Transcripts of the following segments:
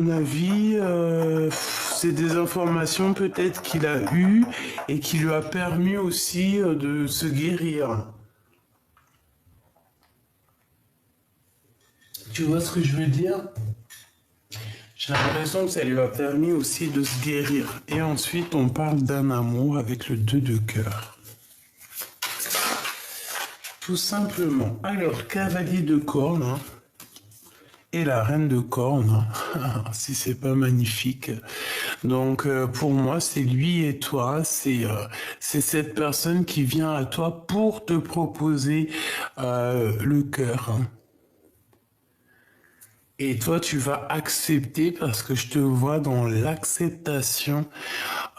mon avis, c'est des informations peut-être qu'il a eues et qui lui a permis aussi de se guérir. Tu vois ce que je veux dire? J'ai l'impression que ça lui a permis aussi de se guérir. Et ensuite, on parle d'un amour avec le 2 de cœur. Tout simplement. Alors, cavalier de cornes, hein, et la reine de cornes, hein, si c'est pas magnifique. Donc, pour moi, c'est lui et toi, c'est cette personne qui vient à toi pour te proposer le cœur, hein. Et toi, tu vas accepter parce que je te vois dans l'acceptation,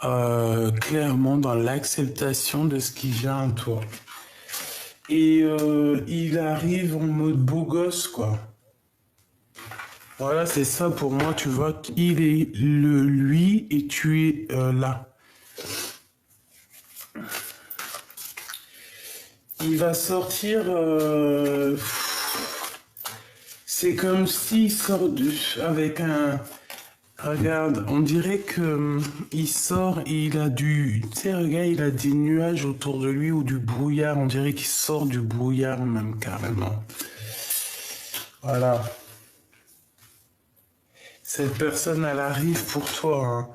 clairement dans l'acceptation de ce qui vient à toi. Et il arrive en mode beau gosse, quoi. Voilà, c'est ça pour moi, tu vois, il est le lui et tu es là. Il va sortir, c'est comme s'il sort avec un... Regarde, on dirait que il sort et il a du... Tu sais, regarde, il a des nuages autour de lui ou du brouillard. On dirait qu'il sort du brouillard même carrément. Voilà. Cette personne, elle arrive pour toi, hein.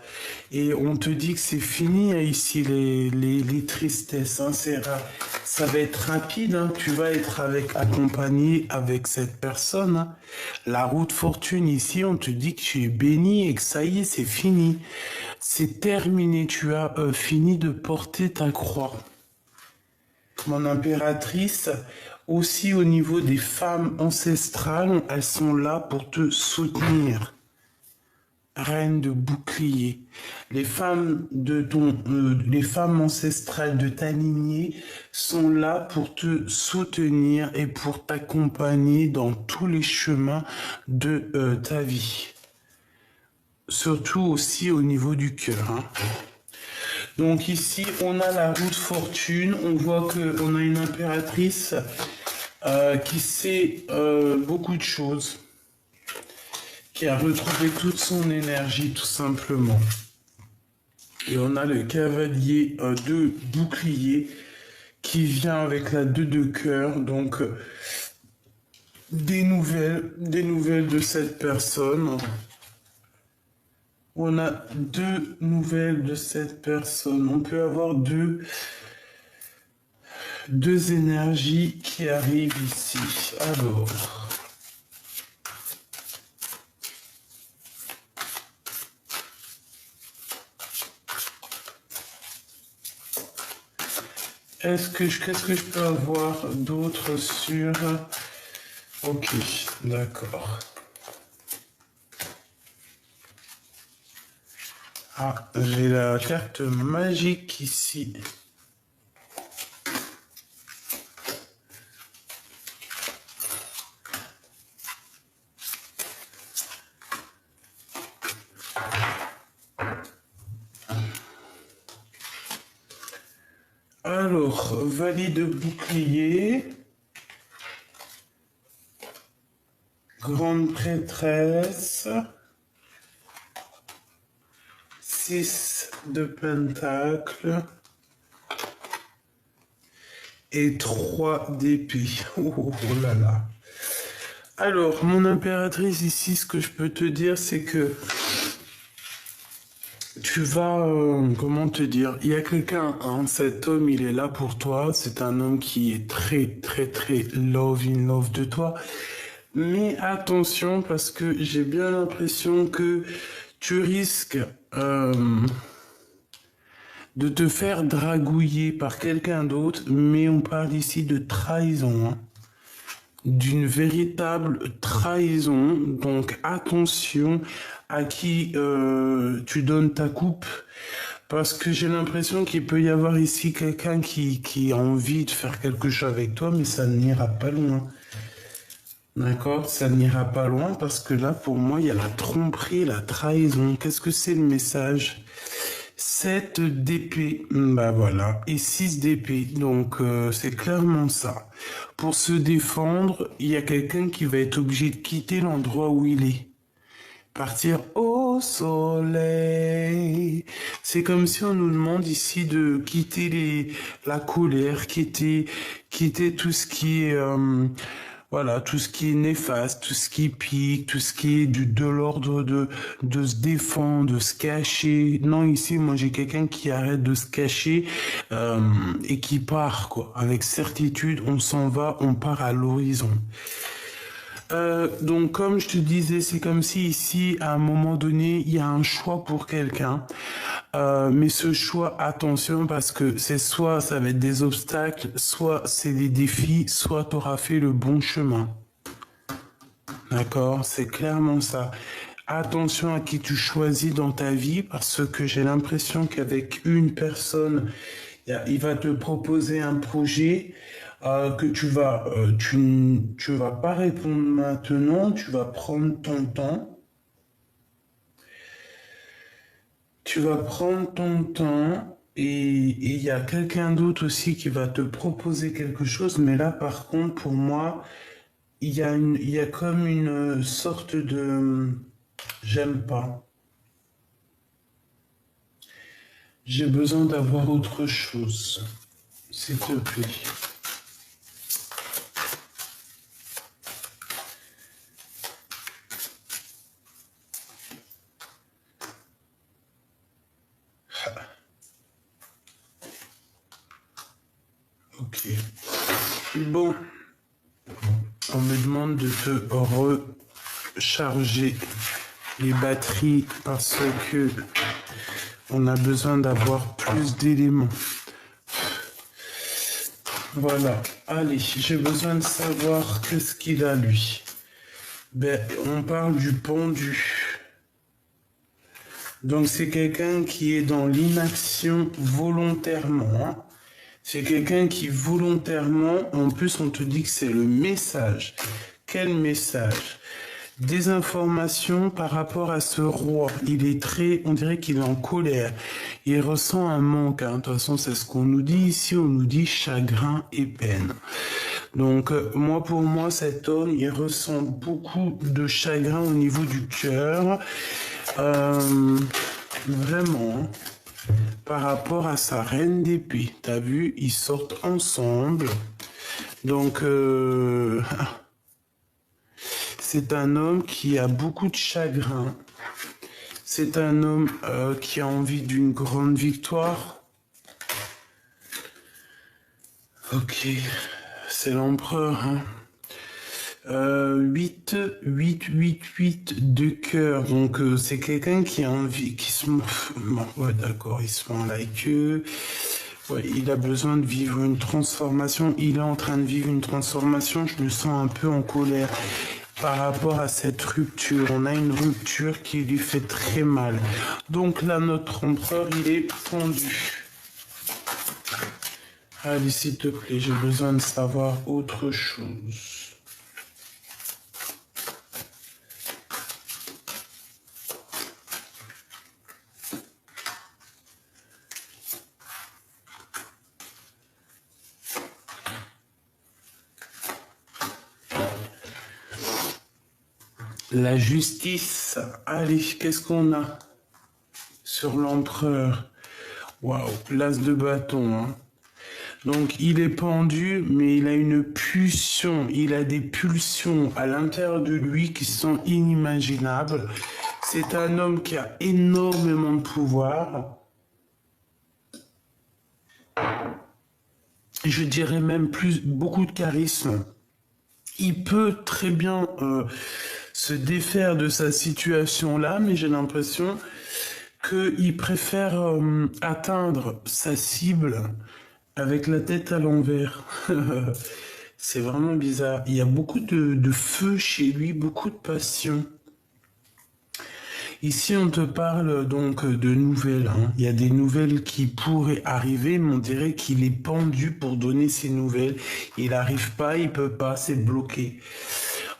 Et on te dit que c'est fini, hein, ici, les tristesses, hein, ça va être rapide, hein. Tu vas être accompagné avec cette personne, hein. La route fortune, ici, on te dit que tu es béni et que ça y est, c'est fini. C'est terminé, tu as fini de porter ta croix. Mon impératrice, aussi au niveau des femmes ancestrales, elles sont là pour te soutenir. Reine de bouclier. Les femmes les femmes ancestrales de ta lignée sont là pour te soutenir et pour t'accompagner dans tous les chemins de ta vie. Surtout aussi au niveau du cœur, hein. Donc ici, on a la roue de fortune. On voit qu'on a une impératrice qui sait beaucoup de choses, qui a retrouvé toute son énergie tout simplement. Et on a le cavalier de bouclier qui vient avec la 2 de cœur. Donc des nouvelles de cette personne. On a 2 nouvelles de cette personne. On peut avoir deux énergies qui arrivent ici. Alors... qu'est-ce que je peux avoir d'autre sur... Ok, d'accord. Ah, j'ai la carte magique ici. Alors, valide bouclier, grande prêtresse, 6 de pentacle et 3 d'épée. Oh là là. Alors, mon impératrice ici, ce que je peux te dire, c'est que tu vas, comment te dire, il y a quelqu'un, hein, cet homme, il est là pour toi, c'est un homme qui est très, très, très in love de toi, mais attention, parce que j'ai bien l'impression que tu risques de te faire dragouiller par quelqu'un d'autre, mais on parle ici de trahison, hein, d'une véritable trahison, donc attention à qui tu donnes ta coupe, parce que j'ai l'impression qu'il peut y avoir ici quelqu'un qui a envie de faire quelque chose avec toi, mais ça n'ira pas loin. D'accord? Ça n'ira pas loin parce que là, pour moi, il y a la tromperie, la trahison. Qu'est-ce que c'est le message? 7 d'épée, bah voilà, et 6 d'épée, donc c'est clairement ça. Pour se défendre, il y a quelqu'un qui va être obligé de quitter l'endroit où il est. Partir au soleil. C'est comme si on nous demande ici de quitter la colère, quitter tout ce qui est, voilà, tout ce qui est néfaste, tout ce qui pique, tout ce qui est de l'ordre de se défendre, de se cacher. Non, ici, moi, j'ai quelqu'un qui arrête de se cacher, et qui part, quoi. Avec certitude, on s'en va, on part à l'horizon. Donc, comme je te disais, c'est comme si ici, à un moment donné, il y a un choix pour quelqu'un. Mais ce choix, attention, parce que c'est soit ça va être des obstacles, soit c'est des défis, soit tu auras fait le bon chemin. D'accord? C'est clairement ça. Attention à qui tu choisis dans ta vie, parce que j'ai l'impression qu'avec une personne, il va te proposer un projet, que tu vas pas répondre maintenant, tu vas prendre ton temps. Tu vas prendre ton temps et il y a quelqu'un d'autre aussi qui va te proposer quelque chose, mais là par contre pour moi, il y a comme une sorte de j'aime pas. J'ai besoin d'avoir autre chose, s'il te plaît. Ok. Bon, on me demande de te recharger les batteries parce que on a besoin d'avoir plus d'éléments. Voilà. Allez, j'ai besoin de savoir qu'est-ce qu'il a lui. Ben, on parle du pendu. Donc c'est quelqu'un qui est dans l'inaction volontairement, hein. C'est quelqu'un qui volontairement, en plus on te dit que c'est le message. Quel message? Des informations par rapport à ce roi. Il est on dirait qu'il est en colère. Il ressent un manque, hein. De toute façon, c'est ce qu'on nous dit ici. On nous dit chagrin et peine. Donc, moi, pour moi, cet homme, il ressent beaucoup de chagrin au niveau du cœur. Vraiment, hein. Par rapport à sa reine d'épée. T'as vu, ils sortent ensemble. Donc, c'est un homme qui a beaucoup de chagrin. C'est un homme qui a envie d'une grande victoire. Ok, c'est l'empereur, hein. 8 de cœur. Donc c'est quelqu'un qui a envie, qui se... Ouais, d'accord, il se met la queue. Ouais, il a besoin de vivre une transformation. Il est en train de vivre une transformation. Je me sens un peu en colère par rapport à cette rupture. On a une rupture qui lui fait très mal. Donc là, notre empereur, il est pendu. Allez, s'il te plaît, j'ai besoin de savoir autre chose. La justice. Allez, qu'est-ce qu'on a sur l'empereur? Waouh, l'as de bâton, hein. Donc, il est pendu, mais il a une pulsion. Il a des pulsions à l'intérieur de lui qui sont inimaginables. C'est un homme qui a énormément de pouvoir. Je dirais même beaucoup de charisme. Il peut très bien se défaire de sa situation-là, mais j'ai l'impression qu'il préfère atteindre sa cible avec la tête à l'envers. C'est vraiment bizarre. Il y a beaucoup de feu chez lui, beaucoup de passion. Ici, on te parle donc de nouvelles, hein. Il y a des nouvelles qui pourraient arriver, mais on dirait qu'il est pendu pour donner ces nouvelles. Il n'arrive pas, il peut pas, c'est bloqué.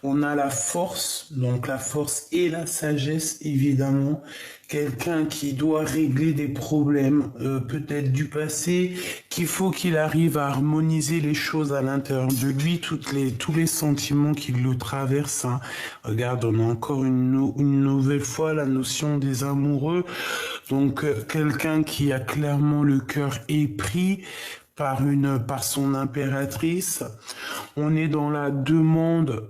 On a la force, donc la force et la sagesse, évidemment. Quelqu'un qui doit régler des problèmes, peut-être du passé, qu'il faut qu'il arrive à harmoniser les choses à l'intérieur de lui, tous les sentiments qui le traversent. Hein. Regarde, on a encore une nouvelle fois la notion des amoureux. Donc, quelqu'un qui a clairement le cœur épris par son impératrice. On est dans la demande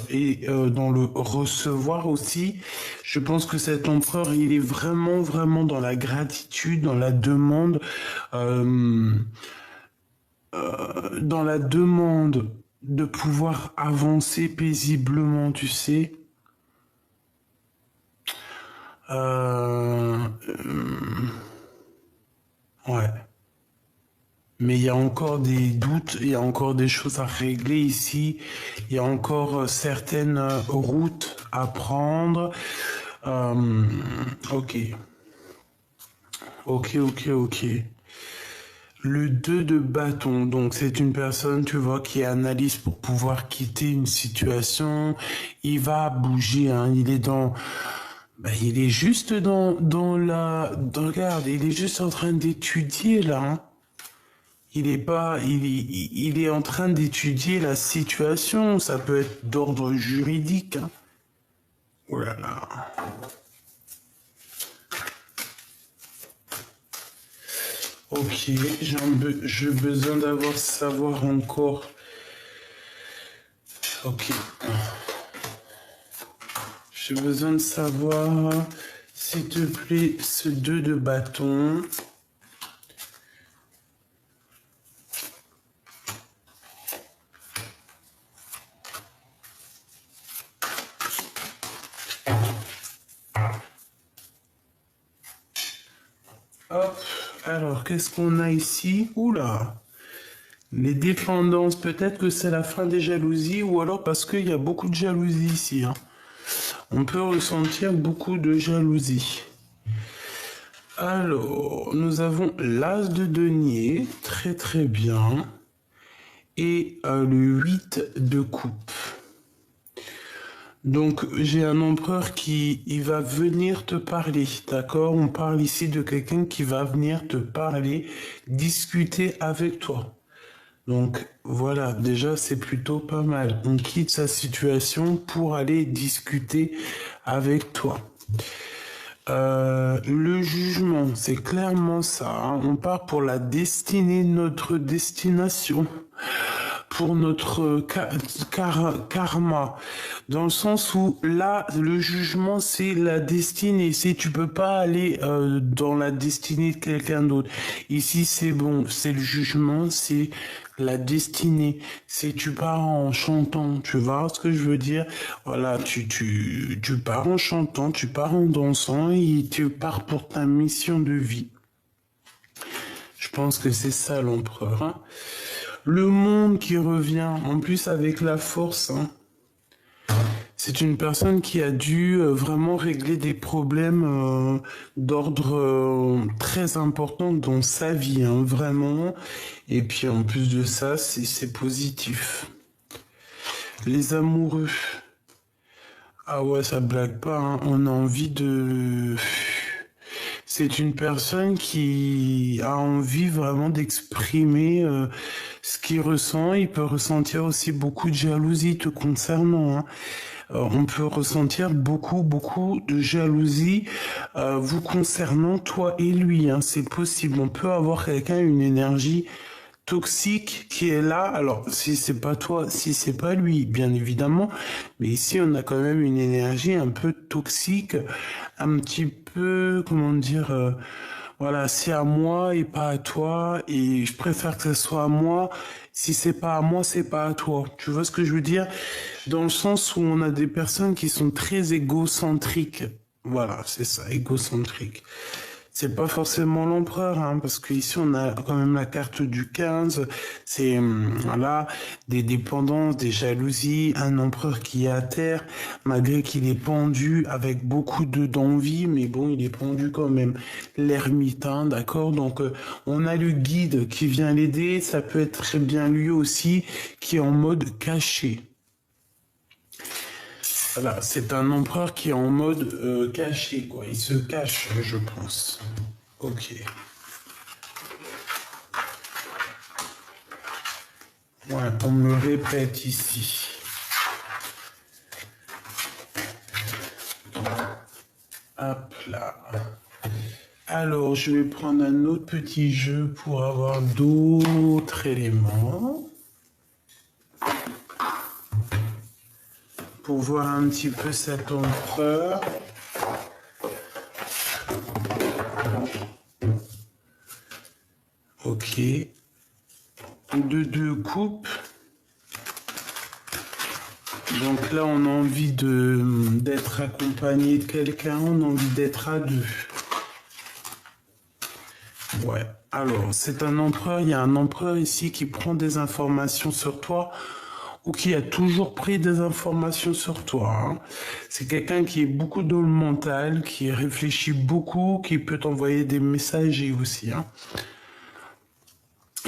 et dans le recevoir aussi. Je pense que cet empereur, il est vraiment, vraiment dans la gratitude, dans la demande de pouvoir avancer paisiblement, tu sais. Euh, ouais. Mais il y a encore des doutes, il y a encore des choses à régler ici, il y a encore certaines routes à prendre. Euh, ok, ok. Le 2 de bâton, donc c'est une personne, tu vois, qui analyse pour pouvoir quitter une situation. Il va bouger, hein, il est dans... il est juste regarde, il est juste en train d'étudier là, hein. Il est en train d'étudier la situation. Ça peut être d'ordre juridique. Hein. Oh là là. Ok, j'ai besoin savoir encore. Ok. J'ai besoin de savoir, s'il te plaît, ce 2 de bâton. Hop, alors qu'est-ce qu'on a ici? Oula, les dépendances, peut-être que c'est la fin des jalousies ou alors parce qu'il y a beaucoup de jalousie ici. Hein. On peut ressentir beaucoup de jalousie. Alors, nous avons l'as de denier, très très bien, et le 8 de coupe. Donc, j'ai un empereur il va venir te parler, d'accord? On parle ici de quelqu'un qui va venir te parler, discuter avec toi. Donc, voilà, déjà, c'est plutôt pas mal. On quitte sa situation pour aller discuter avec toi. Le jugement, c'est clairement ça. Hein. On part pour la destinée, notre destination, pour notre karma, dans le sens où là, le jugement, c'est la destinée. Tu peux pas aller dans la destinée de quelqu'un d'autre. Ici, c'est bon, c'est le jugement, c'est la destinée. Tu pars en chantant, tu vois ce que je veux dire? Voilà, tu pars en chantant, tu pars en dansant et tu pars pour ta mission de vie. Je pense que c'est ça l'empereur. Hein. Le monde qui revient, en plus avec la force. Hein. C'est une personne qui a dû vraiment régler des problèmes d'ordre très important dans sa vie, hein, vraiment. Et puis en plus de ça, c'est positif. Les amoureux. Ah ouais, ça blague pas, hein. On a envie de... C'est une personne qui a envie vraiment d'exprimer ce qu'il ressent. Il peut ressentir aussi beaucoup de jalousie te concernant. Hein. On peut ressentir beaucoup de jalousie vous concernant, toi et lui. Hein. C'est possible. On peut avoir quelqu'un, une énergie toxique qui est là. Alors, si c'est pas toi, si c'est pas lui, bien évidemment. Mais ici, on a quand même une énergie un peu toxique, un petit peu, comment dire, voilà, c'est à moi et pas à toi. Et je préfère que ce soit à moi. Si c'est pas à moi, c'est pas à toi. Tu vois ce que je veux dire? Dans le sens où on a des personnes qui sont très égocentriques. Voilà, c'est ça, égocentrique. C'est pas forcément l'empereur, hein, parce qu'ici on a quand même la carte du 15, c'est voilà, des dépendances, des jalousies, un empereur qui est à terre, malgré qu'il est pendu avec beaucoup d'envie, mais bon, il est pendu quand même. L'ermitain, d'accord? Donc on a le guide qui vient l'aider, ça peut être très bien lui aussi, qui est en mode caché. Voilà, c'est un empereur qui est en mode caché, quoi. Il se cache, je pense. Ok. Ouais, on me répète ici. Hop là. Alors, je vais prendre un autre petit jeu pour avoir d'autres éléments. Pour voir un petit peu cet empereur. Ok. Deux coupes. Donc là, on a envie d'être accompagné de quelqu'un, on a envie d'être à deux. Ouais. Alors, c'est un empereur, il y a un empereur ici qui prend des informations sur toi ou qui a toujours pris des informations sur toi. Hein. C'est quelqu'un qui est beaucoup dans le mental, qui réfléchit beaucoup, qui peut t'envoyer des messages aussi. Hein.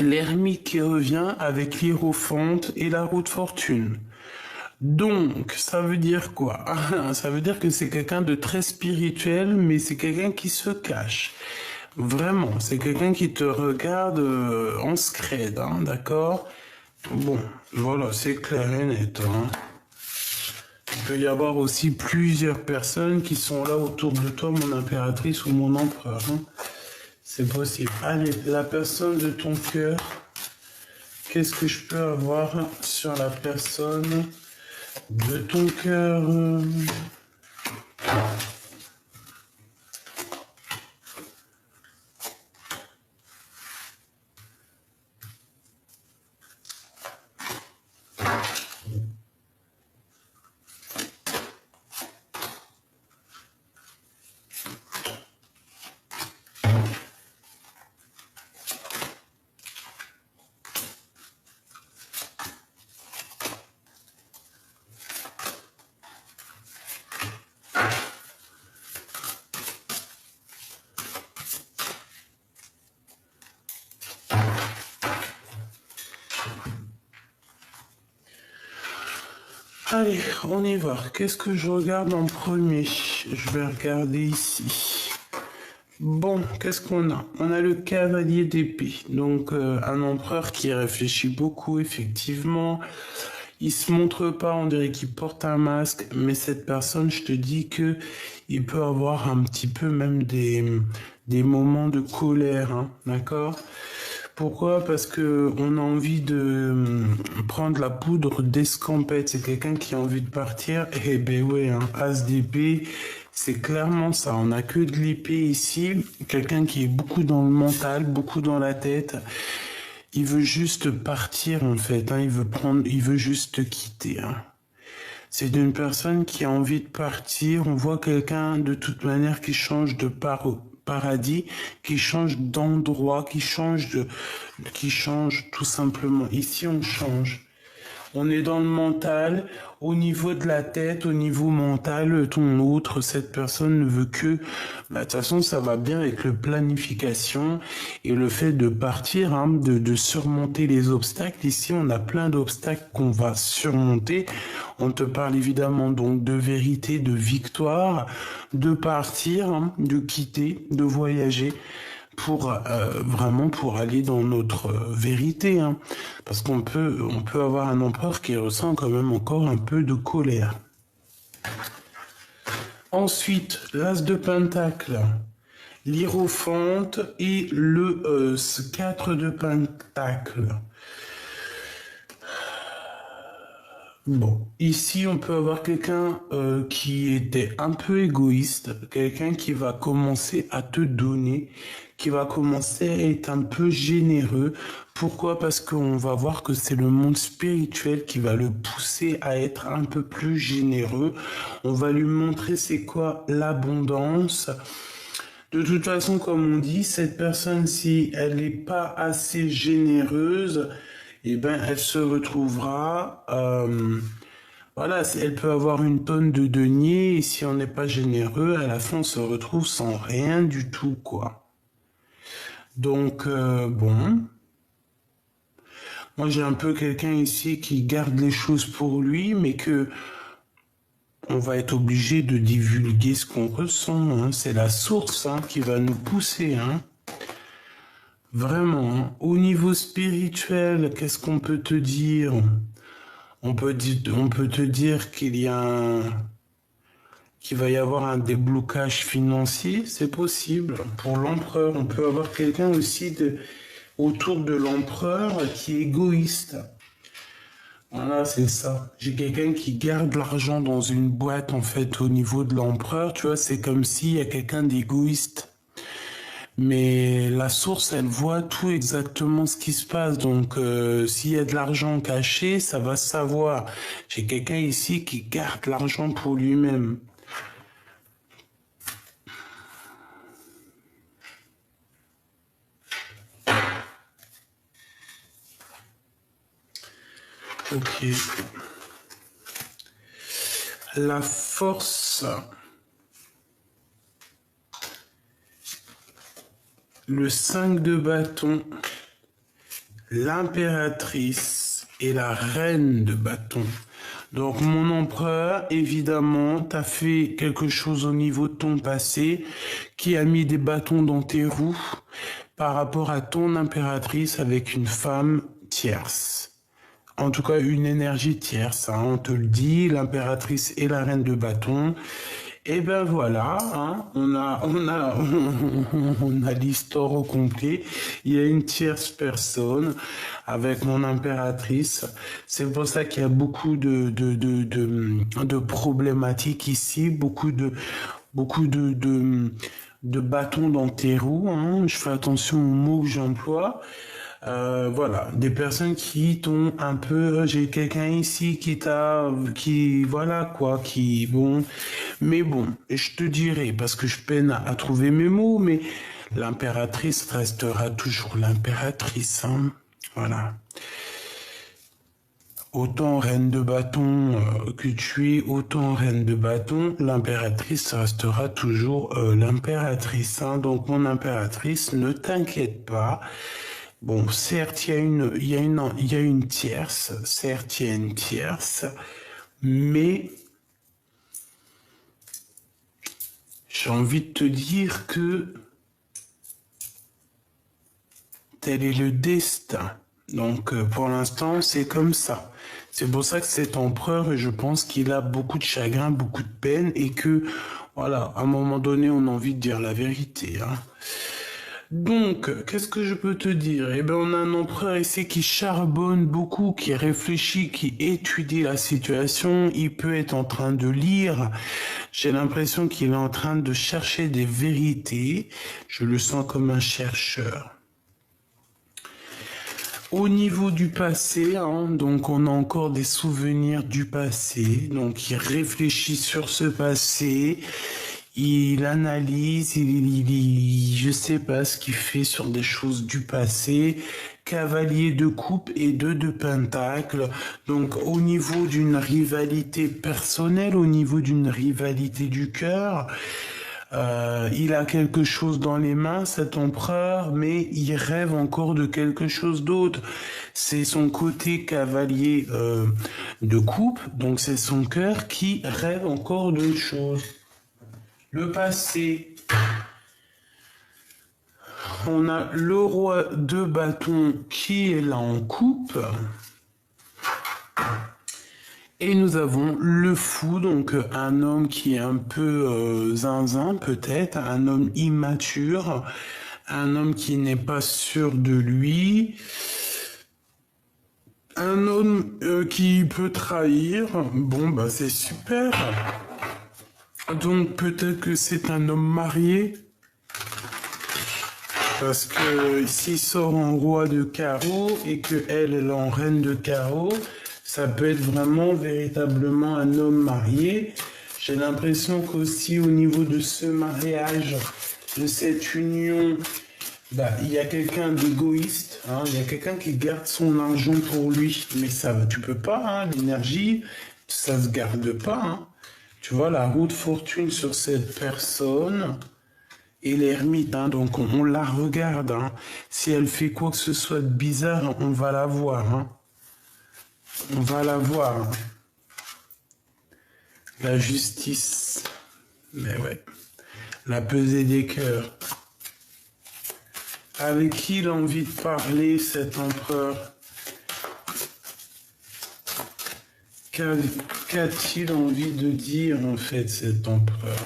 L'ermite qui revient avec l'hiérophante et la roue de fortune. Donc, ça veut dire quoi? Ça veut dire que c'est quelqu'un de très spirituel, mais c'est quelqu'un qui se cache. Vraiment, c'est quelqu'un qui te regarde en scred, hein, d'accord? Bon, voilà, c'est clair et net. Hein. Il peut y avoir aussi plusieurs personnes qui sont là autour de toi, mon impératrice ou mon empereur. Hein. C'est possible. Allez, la personne de ton cœur, qu'est-ce que je peux avoir sur la personne de ton cœur? Allez, on y va. Qu'est-ce que je regarde en premier? Je vais regarder ici. Bon, qu'est-ce qu'on a? On a le cavalier d'épée. Donc, un empereur qui réfléchit beaucoup, effectivement. Il se montre pas, on dirait qu'il porte un masque. Mais cette personne, je te dis que il peut avoir un petit peu même des moments de colère, hein, d'accord? Pourquoi? Parce que on a envie de prendre la poudre d'escampette. C'est quelqu'un qui a envie de partir. Eh ben ouais, hein, as d'épée, c'est clairement ça. On n'a que de l'épée ici. Quelqu'un qui est beaucoup dans le mental, beaucoup dans la tête. Il veut juste partir en fait. Hein. Il veut juste te quitter. Hein. C'est d'une personne qui a envie de partir. On voit quelqu'un de toute manière qui change de paradis, qui change d'endroit, qui change tout simplement. Ici, on change. On est dans le mental, au niveau de la tête, au niveau mental, ton autre, cette personne ne veut que, de toute façon, ça va bien avec le planification et le fait de partir, hein, de surmonter les obstacles. Ici, on a plein d'obstacles qu'on va surmonter. On te parle évidemment donc de vérité, de victoire, de partir, hein, de quitter, de voyager pour vraiment pour aller dans notre vérité, hein. Parce on peut avoir un empereur qui ressent quand même encore un peu de colère. Ensuite, l'as de pentacle, l'hiérophante et le 4 de pentacle. Bon, ici on peut avoir quelqu'un qui était un peu égoïste, quelqu'un qui va commencer à te donner, qui va commencer à être un peu généreux. Pourquoi? Parce qu'on va voir que c'est le monde spirituel qui va le pousser à être un peu plus généreux. On va lui montrer c'est quoi l'abondance. De toute façon, comme on dit, cette personne, si elle n'est pas assez généreuse, eh ben, elle se retrouvera, voilà, elle peut avoir une tonne de deniers, et si on n'est pas généreux, à la fin, on se retrouve sans rien du tout, quoi. Donc, bon, moi, j'ai un peu quelqu'un ici qui garde les choses pour lui, mais que on va être obligé de divulguer ce qu'on ressent. Hein. C'est la source qui va nous pousser. Hein. Vraiment. Hein. Au niveau spirituel, qu'est-ce qu'on peut te dire? On peut te dire qu'il va y avoir un déblocage financier, c'est possible. Pour l'empereur, on peut avoir quelqu'un aussi autour de l'empereur qui est égoïste. Voilà, c'est ça. J'ai quelqu'un qui garde l'argent dans une boîte, en fait, au niveau de l'empereur. Tu vois, c'est comme s'il y a quelqu'un d'égoïste. Mais la source, elle voit tout exactement ce qui se passe. Donc, s'il y a de l'argent caché, ça va se savoir. J'ai quelqu'un ici qui garde l'argent pour lui-même. Ok. La force. Le 5 de bâton. L'impératrice et la reine de bâton. Donc mon empereur, évidemment, t'as fait quelque chose au niveau de ton passé qui a mis des bâtons dans tes roues par rapport à ton impératrice avec une femme tierce. En tout cas, une énergie tierce, hein, on te le dit, l'impératrice et la reine de bâton. Et ben voilà, hein, on a l'histoire au complet. Il y a une tierce personne avec mon impératrice. C'est pour ça qu'il y a beaucoup de problématiques ici, beaucoup de bâtons dans tes roues. Hein. Je fais attention aux mots que j'emploie. Voilà, des personnes qui t'ont un peu, j'ai quelqu'un ici voilà quoi, mais bon, je te dirai, parce que je peine à trouver mes mots, mais l'impératrice restera toujours l'impératrice, hein, voilà. Autant reine de bâton que tu es, autant reine de bâton, l'impératrice restera toujours l'impératrice, hein, donc mon impératrice, ne t'inquiète pas. Bon, certes, il y a une tierce, certes, il y a une tierce, mais j'ai envie de te dire que tel est le destin. Donc, pour l'instant, c'est comme ça. C'est pour ça que cet empereur, je pense qu'il a beaucoup de chagrin, beaucoup de peine, et que, voilà, à un moment donné, on a envie de dire la vérité, hein. Donc, qu'est-ce que je peux te dire? Eh ben, on a un empereur ici qui charbonne beaucoup, qui réfléchit, qui étudie la situation. Il peut être en train de lire. J'ai l'impression qu'il est en train de chercher des vérités. Je le sens comme un chercheur. Au niveau du passé, hein, donc on a encore des souvenirs du passé. Donc, il réfléchit sur ce passé. Il analyse, je sais pas ce qu'il fait sur des choses du passé. Cavalier de coupe et 2 de pentacle. Donc au niveau d'une rivalité personnelle, au niveau d'une rivalité du cœur, il a quelque chose dans les mains, cet empereur, mais il rêve encore de quelque chose d'autre. C'est son côté cavalier de coupe, donc c'est son cœur qui rêve encore d'autre chose. Le passé, on a le roi de bâton qui est là en coupe. Et nous avons le fou, donc un homme qui est un peu zinzin peut-être, un homme immature, un homme qui n'est pas sûr de lui, un homme qui peut trahir. Bon, bah c'est super. Donc peut-être que c'est un homme marié, parce que s'il sort en roi de carreau et que elle est en reine de carreau, ça peut être vraiment véritablement un homme marié. J'ai l'impression qu'aussi au niveau de ce mariage, de cette union, bah, il y a quelqu'un d'égoïste, hein, il y a quelqu'un qui garde son argent pour lui, mais ça, tu peux pas, hein, l'énergie, ça se garde pas, hein. Tu vois la roue de fortune sur cette personne et l'ermite, hein, donc on la regarde. Hein. Si elle fait quoi que ce soit de bizarre, on va la voir. Hein. On va la voir. Hein. La justice. Mais ouais. La pesée des cœurs. Avec qui il a envie de parler, cet empereur? Qu'a-t-il envie de dire, en fait, cet empereur?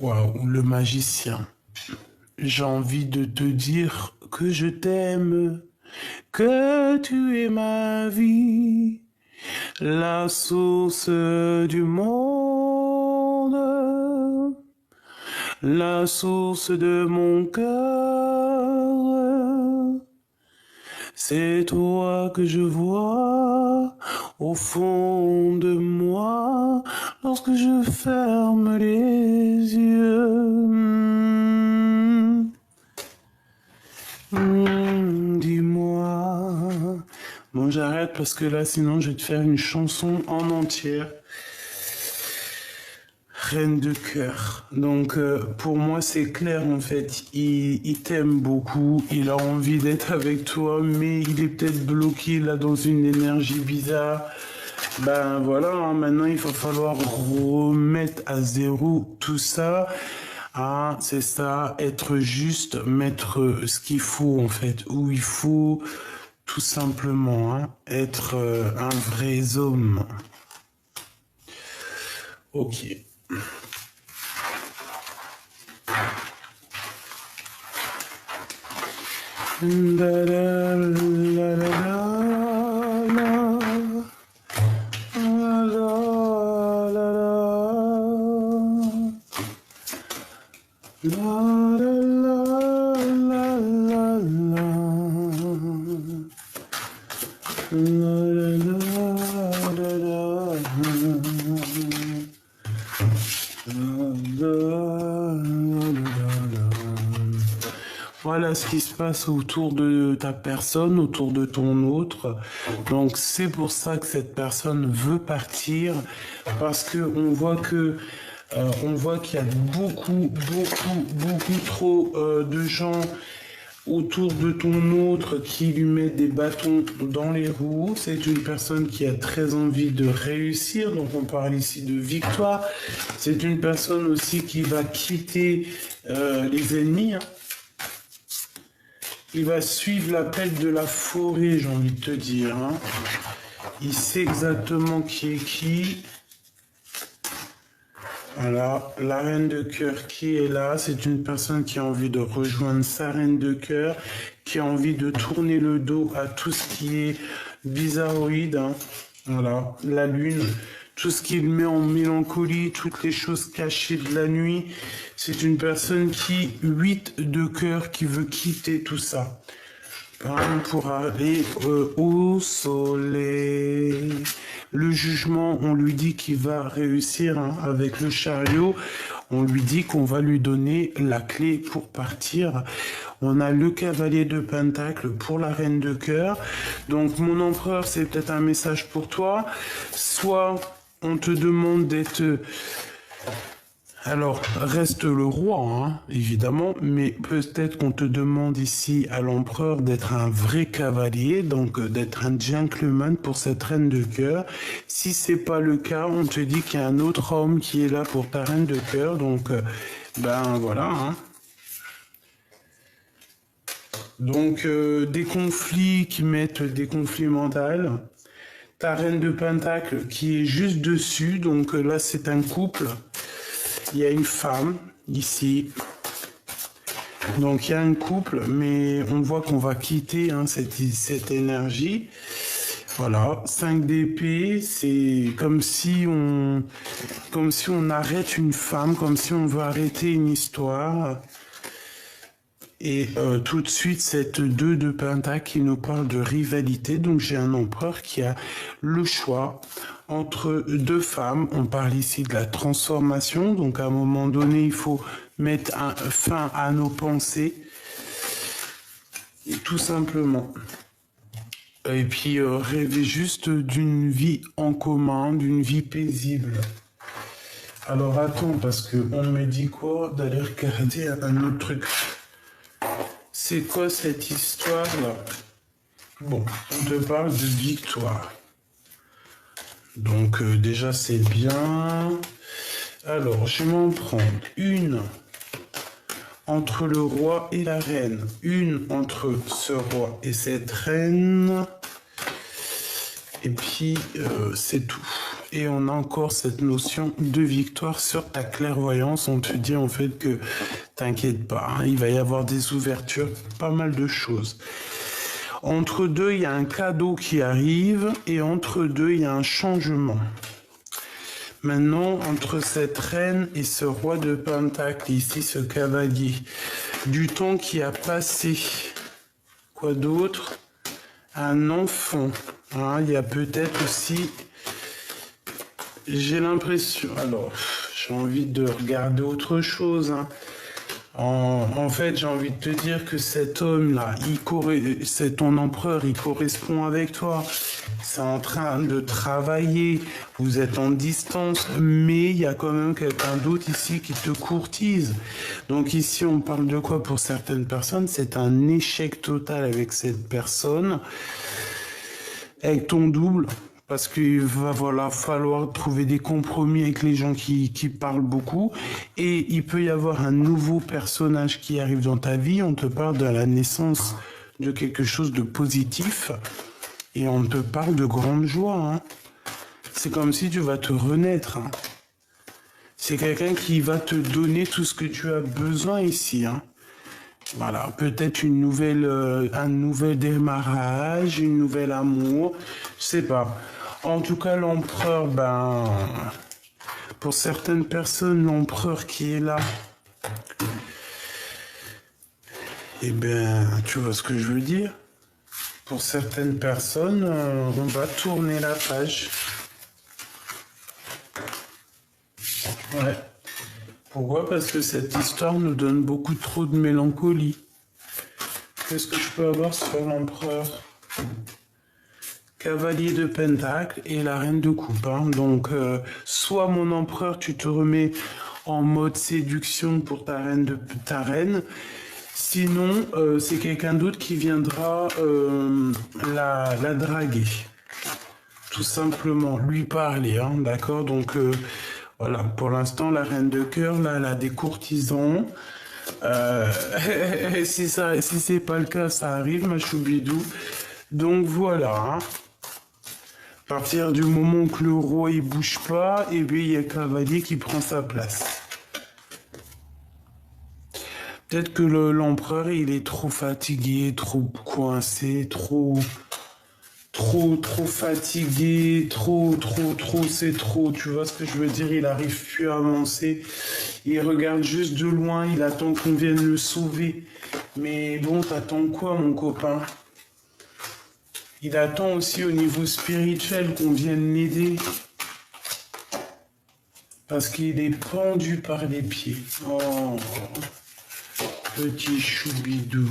Waouh, le magicien. J'ai envie de te dire que je t'aime, que tu es ma vie, la source du monde, la source de mon cœur. C'est toi que je vois au fond de moi lorsque je ferme les yeux. Dis-moi. Bon, j'arrête parce que là, sinon, je vais te faire une chanson en entière. Reine de cœur. Donc, pour moi, c'est clair, en fait. Il t'aime beaucoup. Il a envie d'être avec toi, mais il est peut-être bloqué là dans une énergie bizarre. Ben voilà, hein, maintenant, il va falloir remettre à zéro tout ça. Ah, c'est ça, être juste, mettre ce qu'il faut, en fait, où il faut, tout simplement, hein, être un vrai homme. Ok. La la la la la Voilà ce qui se passe autour de ta personne, autour de ton autre. Donc c'est pour ça que cette personne veut partir, parce que on voit qu'il y a beaucoup trop de gens autour de ton autre qui lui met des bâtons dans les roues. C'est une personne qui a très envie de réussir, donc on parle ici de victoire. C'est une personne aussi qui va quitter les ennemis, hein. Il va suivre l'appel de la forêt, j'ai envie de te dire, hein. Il sait exactement qui est qui. Voilà, la reine de cœur qui est là, c'est une personne qui a envie de rejoindre sa reine de cœur, qui a envie de tourner le dos à tout ce qui est bizarroïde, hein. Voilà, la lune, tout ce qui le met en mélancolie, toutes les choses cachées de la nuit. C'est une personne qui, 8 de cœur, qui veut quitter tout ça. Pour aller au soleil. Le jugement, on lui dit qu'il va réussir, hein, avec le chariot. On lui dit qu'on va lui donner la clé pour partir. On a le cavalier de pentacle pour la reine de cœur. Donc mon empereur, c'est peut-être un message pour toi. Soit on te demande d'être... Alors, reste le roi, hein, évidemment, mais peut-être qu'on te demande ici à l'empereur d'être un vrai cavalier, donc d'être un gentleman pour cette reine de cœur. Si c'est pas le cas, on te dit qu'il y a un autre homme qui est là pour ta reine de cœur, donc ben voilà, hein. Donc des conflits qui mettent des conflits mentaux. Ta reine de pentacle qui est juste dessus, donc là c'est un couple. Il y a une femme ici. Donc il y a un couple, mais on voit qu'on va quitter, hein, cette énergie. Voilà, 5 d'épée, c'est comme si on arrête une femme, comme si on veut arrêter une histoire. Et tout de suite, cette 2 de pentacle qui nous parle de rivalité. Donc j'ai un empereur qui a le choix entre deux femmes. On parle ici de la transformation. Donc à un moment donné, il faut mettre fin à nos pensées. Tout simplement. Et puis rêver juste d'une vie en commun, d'une vie paisible. Alors attends, parce qu'on me dit quoi d'aller regarder un autre truc. C'est quoi cette histoire-là? Bon, on te parle de victoire. Donc déjà c'est bien. Alors je vais m'en prendre une entre le roi et la reine, une entre ce roi et cette reine, et puis c'est tout. Et on a encore cette notion de victoire sur ta clairvoyance. On te dit en fait que t'inquiète pas, hein, il va y avoir des ouvertures, pas mal de choses. Entre deux, il y a un cadeau qui arrive et entre deux, il y a un changement. Maintenant, entre cette reine et ce roi de Pentacle, ici ce cavalier, du temps qui a passé, quoi d'autre? Un enfant, hein, il y a peut-être aussi... J'ai l'impression, alors, j'ai envie de regarder autre chose. Hein. En fait, j'ai envie de te dire que cet homme-là, c'est ton empereur, il correspond avec toi. C'est en train de travailler, vous êtes en distance, mais il y a quand même quelqu'un d'autre ici qui te courtise. Donc ici, on parle de quoi pour certaines personnes? C'est un échec total avec cette personne, avec ton double. Parce qu'il va falloir trouver des compromis avec les gens qui parlent beaucoup. Et il peut y avoir un nouveau personnage qui arrive dans ta vie. On te parle de la naissance de quelque chose de positif. Et on te parle de grande joie. Hein. C'est comme si tu vas te renaître. Hein. C'est quelqu'un qui va te donner tout ce que tu as besoin ici. Hein. Voilà, peut-être un nouvel démarrage, une nouvelle amour. Je sais pas. En tout cas, l'empereur, pour certaines personnes, l'empereur qui est là, eh ben, tu vois ce que je veux dire? Pour certaines personnes, on va tourner la page. Ouais. Pourquoi? Parce que cette histoire nous donne beaucoup trop de mélancolie. Qu'est-ce que je peux avoir sur l'empereur? Cavalier de Pentacle et la reine de coupe. Hein. Donc, soit mon empereur, tu te remets en mode séduction pour ta reine. Sinon, c'est quelqu'un d'autre qui viendra la draguer. Tout simplement, lui parler. Hein, d'accord? Donc, voilà. Pour l'instant, la reine de cœur, là, elle a des courtisans. Si c'est pas le cas, ça arrive, ma choubidou. Donc, voilà. Hein. À partir du moment que le roi il bouge pas, et bien il y a le cavalier qui prend sa place. Peut-être que l'empereur il est trop fatigué, trop coincé, trop fatigué, trop, c'est trop. Tu vois ce que je veux dire? Il arrive plus à avancer. Il regarde juste de loin, il attend qu'on vienne le sauver. Mais bon, t'attends quoi, mon copain? Il attend aussi au niveau spirituel qu'on vienne l'aider. Parce qu'il est pendu par les pieds. Oh, petit choubidou.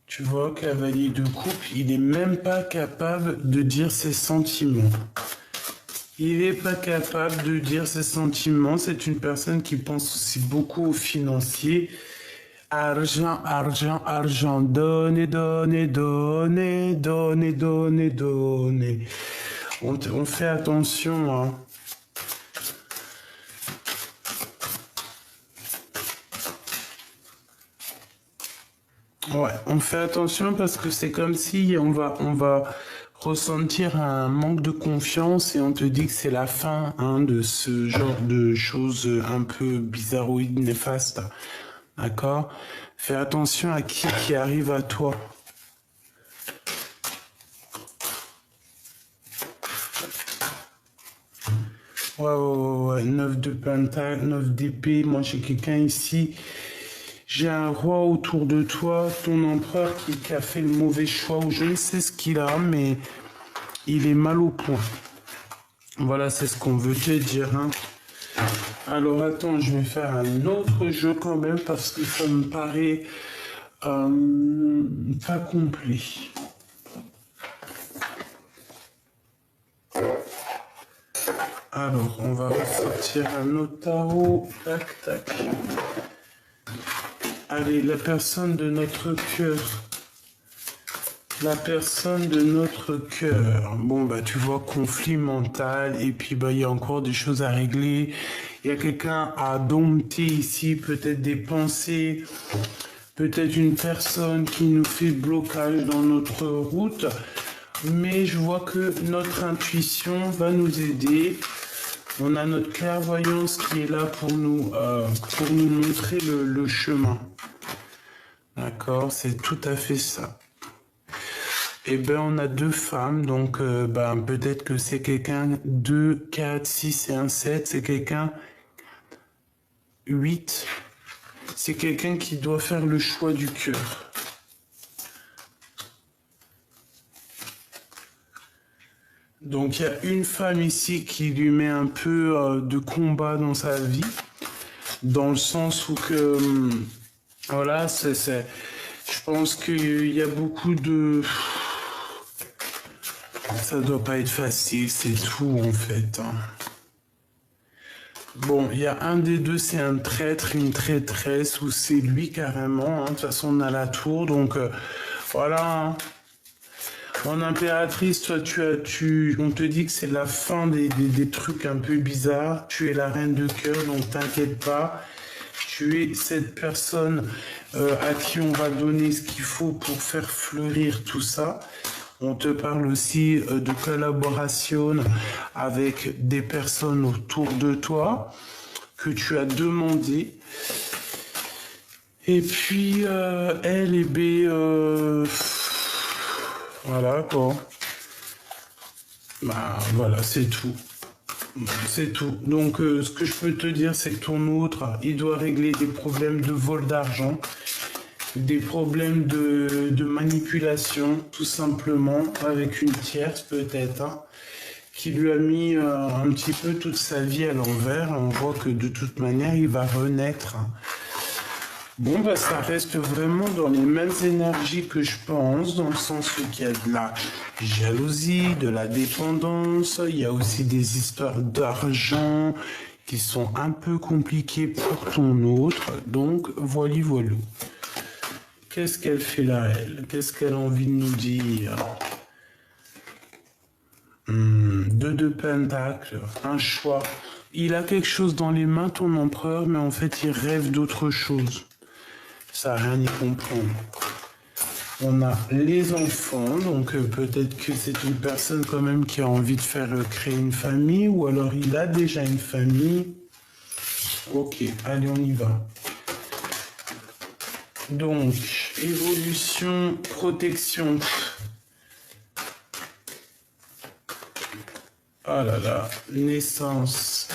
Tu vois, cavalier de coupe, il n'est même pas capable de dire ses sentiments. Il n'est pas capable de dire ses sentiments. C'est une personne qui pense aussi beaucoup aux financiers. Argent, argent, argent, donnez, donnez, donnez, donnez, donnez, donnez. On fait attention, hein. Ouais, on fait attention parce que c'est comme si on va ressentir un manque de confiance et on te dit que c'est la fin hein, de ce genre de choses un peu bizarroïdes, néfastes. D'accord? Fais attention à qui arrive à toi. Ouais, 9 de pentacle, 9 d'épée. Moi, j'ai quelqu'un ici. J'ai un roi autour de toi, ton empereur qui a fait le mauvais choix ou je ne sais ce qu'il a, mais il est mal au point. Voilà, c'est ce qu'on veut te dire. Hein. Alors attends, je vais faire un autre jeu quand même parce que ça me paraît pas complet. Alors, on va ressortir un autre tarot. Tac, tac. Allez, la personne de notre cœur La personne de notre cœur. Bon, bah, tu vois, conflit mental. Et puis, bah, il y a encore des choses à régler. Il y a quelqu'un à dompter ici, peut-être des pensées, peut-être une personne qui nous fait blocage dans notre route. Mais je vois que notre intuition va nous aider. On a notre clairvoyance qui est là pour nous montrer le chemin. D'accord, c'est tout à fait ça. Eh bien, on a deux femmes, donc ben, peut-être que c'est quelqu'un 2, 4, 6 et un 7, c'est quelqu'un 8, c'est quelqu'un qui doit faire le choix du cœur. Donc il y a une femme ici qui lui met un peu de combat dans sa vie, dans le sens où que, voilà, je pense qu'il y a beaucoup de... Ça doit pas être facile, c'est tout en fait. Bon, il y a un des deux, c'est un traître, une traîtresse, ou c'est lui carrément. De toute façon, on a la tour, donc voilà. En impératrice, toi, on te dit que c'est la fin des trucs un peu bizarres. Tu es la reine de cœur, donc t'inquiète pas. Tu es cette personne à qui on va donner ce qu'il faut pour faire fleurir tout ça. On te parle aussi de collaboration avec des personnes autour de toi que tu as demandé. Et puis, L et B, voilà quoi. Bah voilà, c'est tout. C'est tout. Donc, ce que je peux te dire, c'est que ton autre, il doit régler des problèmes de vol d'argent, des problèmes de manipulation, tout simplement, avec une tierce peut-être, hein, qui lui a mis un petit peu toute sa vie à l'envers. On voit que de toute manière, il va renaître. Bon, bah, ça reste vraiment dans les mêmes énergies que je pense, dans le sens qu'il y a de la jalousie, de la dépendance, il y a aussi des histoires d'argent qui sont un peu compliquées pour ton autre. Donc, voilà. Qu'est-ce qu'elle fait là, elle? Qu'est-ce qu'elle a envie de nous dire? Deux de pentacles, un choix. Il a quelque chose dans les mains, ton empereur, mais en fait, il rêve d'autre chose. Ça n'a rien y comprendre. On a les enfants, donc peut-être que c'est une personne quand même qui a envie de faire créer une famille, ou alors il a déjà une famille. Ok, allez, on y va. Donc, évolution, protection. Ah là là, naissance.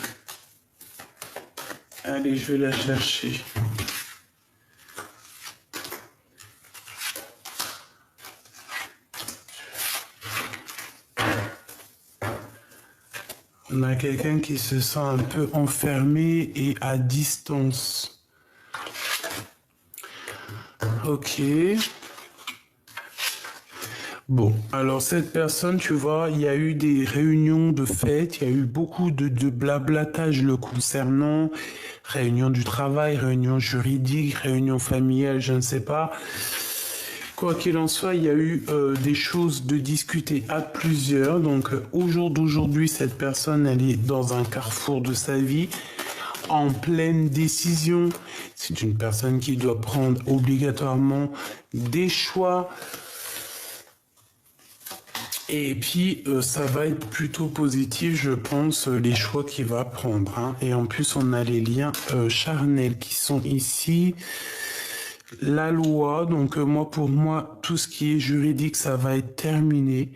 Allez, je vais la chercher. On a quelqu'un qui se sent un peu enfermé et à distance. Ok. Bon, alors cette personne, tu vois, il y a eu des réunions de fête, il y a eu beaucoup de blablatage le concernant, réunion du travail, réunion juridique, réunion familiale, je ne sais pas. Quoi qu'il en soit, il y a eu des choses de discuter à plusieurs. Donc, au jour d'aujourd'hui, cette personne, elle est dans un carrefour de sa vie, en pleine décision. C'est une personne qui doit prendre obligatoirement des choix. Et puis, ça va être plutôt positif, je pense, les choix qu'il va prendre. Hein. Et en plus, on a les liens charnels qui sont ici. La loi, donc moi, pour moi, tout ce qui est juridique, ça va être terminé.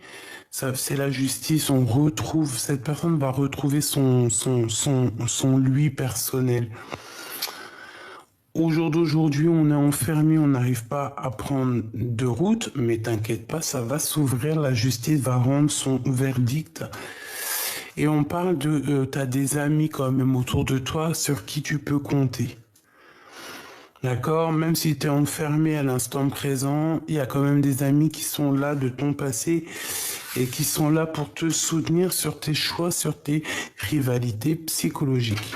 C'est la justice, on retrouve, cette personne va retrouver son lui personnel. Au jour d'aujourd'hui, on est enfermé, on n'arrive pas à prendre de route, mais t'inquiète pas, ça va s'ouvrir, la justice va rendre son verdict. Et on parle de, t'as des amis quand même autour de toi sur qui tu peux compter. D'accord? Même si tu es enfermé à l'instant présent, il y a quand même des amis qui sont là de ton passé et qui sont là pour te soutenir sur tes choix, sur tes rivalités psychologiques.